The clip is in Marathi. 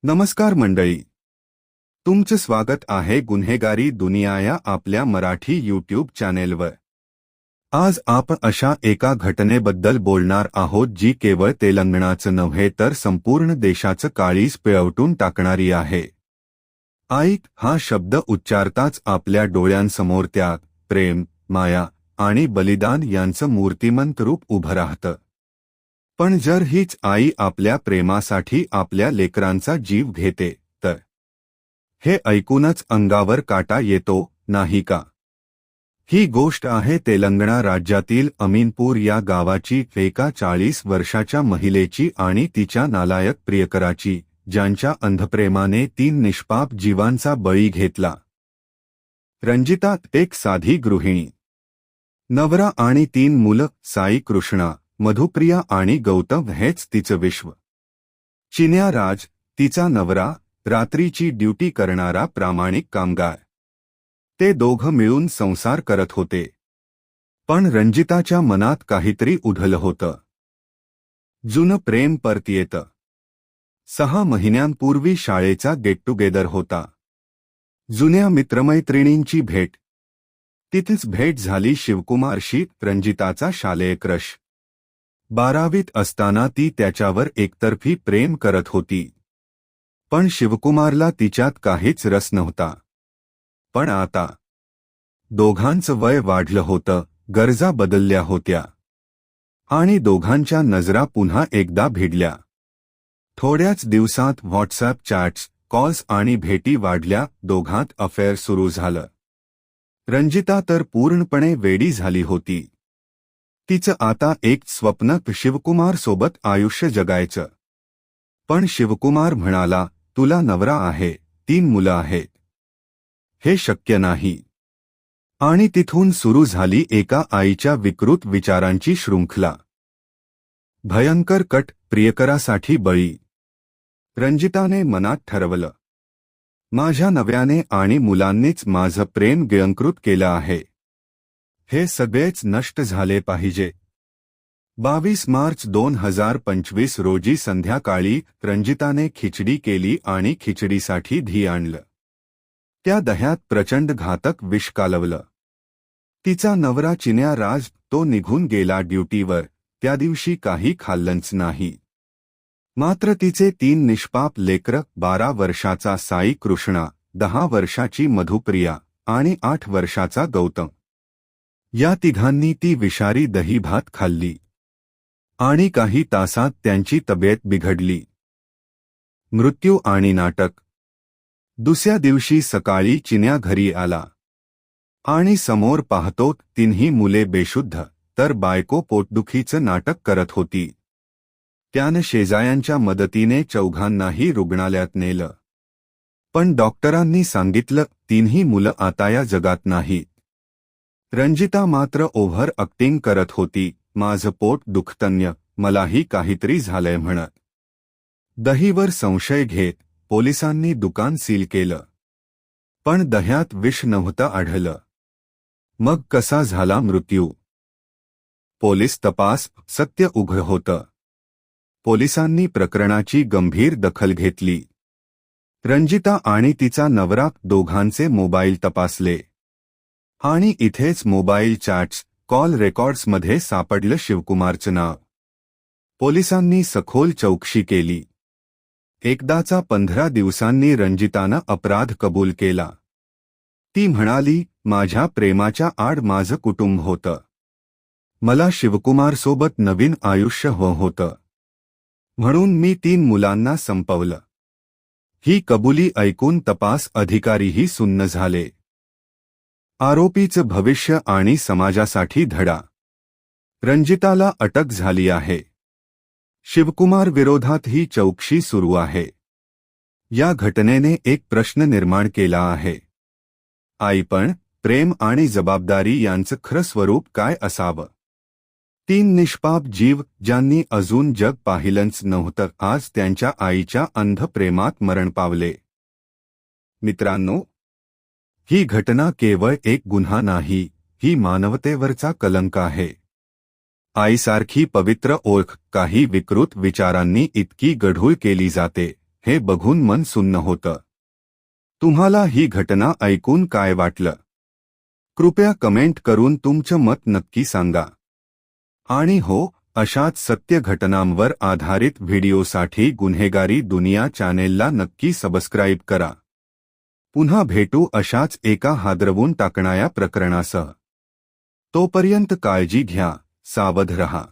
नमस्कार मंडळी, तुमचं स्वागत आहे गुन्हेगारी दुनिया या आपल्या मराठी यूट्यूब चॅनेलवर। आज आपण अशा एका घटनेबद्दल बोलणार आहोत जी केवळ तेलंगणाचं नव्हे तर संपूर्ण देशाचं काळीज पिळवटून टाकणारी आहे। आई हा शब्द उच्चारताच आपल्या डोळ्यांसमोर त्याग, प्रेम, माया आणि बलिदान यांचं मूर्तिमंत रूप उभं राहतं। पण जर हीच आई आपल्या प्रेमासाठी आपल्या लेकरांचा जीव घेते तर हे ऐकूनच अंगावर काटा येतो, नाही का? ही गोष्ट आहे तेलंगणा राज्यातील अमीनपूर या गावाची, एका 40 वर्षाच्या महिलेची आणि तिच्या नालायक प्रियकराची, ज्यांच्या अंधप्रेमाने 3 निष्पाप जीवांचा बळी घेतला। रंजिता एक साधी गृहिणी, नवरा आणि 3 मुलं, साई कृष्णा, मधुप्रिया आणि गौतम हेच तिचं विश्व। चिन्या राज तिचा नवरा, रात्रीची ड्युटी करणारा प्रामाणिक कामगार। ते दोघं मिळून संसार करत होते। पण रंजिताच्या मनात काहीतरी उधळलं होतं। जुनं प्रेम परत येतं। 6 महिन्यांपूर्वी शाळेचा गेट टुगेदर होता। जुन्या मित्रमैत्रिणींची भेट। तिथेच भेट झाली शिवकुमारशी, रंजिताचा शालेय क्रश। 12वीत असताना ती त्याच्यावर एकतर्फी प्रेम करत होती। पण शिवकुमारला तिच्यात काहीच रस नव्हता। पण आता दोघांचं वय वाढलं होतं, गरजा बदलल्या होत्या आणि दोघांच्या नजरा पुन्हा एकदा भिडल्या। थोड्याच दिवसात व्हॉट्सअप चॅट्स, कॉल्स आणि भेटी वाढल्या। दोघांत अफेअर सुरू झालं। रंजिता तर पूर्णपणे वेडी झाली होती। तिचं आता एक स्वप्न, शिवकुमार सोबत आयुष्य जगायचं। पण शिवकुमार म्हणाला, तुला नवरा आहे, 3 मुलं आहेत, हे शक्य नाही। आणि तिथून सुरू झाली एका आईच्या विकृत विचारांची शृंखला। भयंकर कट, प्रियकरासाठी बळी। रंजिताने मनात ठरवलं, माझ्या नव्याने आणि मुलांनीच माझं प्रेम गिळंकृत केलं आहे। हे सगळेच नष्ट झाले पाहिजे। 22 मार्च 2025 रोजी संध्याकाळी रंजिताने खिचडी केली आणि खिचडीसाठी दही आणलं। त्या दह्यात प्रचंड घातक विष कालवलं। तिचा नवरा चिन्या राज, तो निघून गेला ड्युटीवर। त्या दिवशी काही खाल्लंच नाही। मात्र तिचे 3 निष्पाप लेकरं, 12 वर्षाचा साई कृष्णा, 10 वर्षाची मधुप्रिया आणि 8 वर्षाचा गौतम, या तिघांनी ती विषारी दही भात खाल्ली आणि काही तासात त्यांची तब्येत बिघडली। मृत्यू आणि नाटक। दुसऱ्या दिवशी सकाळी चिन्या घरी आला आणि समोर पाहतो 3ही मुले बेशुद्ध, तर बायको पोटदुखीचं नाटक करत होती। त्यानं शेजाऱ्यांच्या मदतीने चौघांनाही रुग्णालयात नेलं। पण डॉक्टरांनी सांगितलं, 3ही मुलं आता या जगात नाहीत। रंजिता मात्र ओव्हर ॲक्टिंग करत होती, माझं पोट दुखतंय, मलाही काहीतरी झालंय म्हणत। दहीवर संशय घेत पोलिसांनी दुकान सील केलं। पण दह्यात विष नव्हतं आढळलं। मग कसा झाला मृत्यू? पोलीस तपास, सत्य उघड होतं। पोलिसांनी प्रकरणाची गंभीर दखल घेतली। रंजिता आणि तिचा नवरा दोघांचे मोबाईल तपासले आणि इथेच मोबाईल चॅट्स, कॉल रेकॉर्ड्समध्ये सापडलं शिवकुमारचं नाव। पोलिसांनी सखोल चौकशी केली। एकदाचा 15 दिवसांनी रंजितानं अपराध कबूल केला। ती म्हणाली, माझ्या प्रेमाच्या आड माझं कुटुंब होतं। मला शिवकुमारसोबत नवीन आयुष्य होतं, म्हणून मी 3 मुलांना संपवलं। ही कबुली ऐकून तपास अधिकारीही सुन्न झाले। आरोपीचं भविष्य आणि समाजासाठी धडा। रंजिताला अटक झाली आहे। शिवकुमार विरोधात ही चौकशी सुरू आहे। या घटनेने एक प्रश्न निर्माण केला आहे, आईपण, प्रेम आणि जबाबदारी यांचं खरं स्वरूप काय असावं? 3 निष्पाप जीव, ज्यांनी अजून जग पाहिलंच नव्हतं, आज त्यांच्या आईच्या अंध प्रेमात मरण पावले। मित्रांनो, ही घटना केवळ एक गुन्हा नाही, ही मानवतेवरचा कलंक आहे। आईसारखी पवित्र ओळख काही विकृत विचारांनी इतकी गढूळ केली जाते, हे बघून मन सुन्न होतं. तुम्हाला ही घटना ऐकून काय वाटलं? कृपया कमेंट करून तुमचं मत नक्की सांगा. आणि हो, अशाच सत्य घटनांवर आधारित व्हिडिओसाठी गुन्हेगारी दुनिया चॅनेलला नक्की सबस्क्राईब करा. पुन्हा भेटू अशाच एका हादरवून टाकणाऱ्या प्रकरणासह. तोपर्यंत काळजी घ्या, सावध रहा.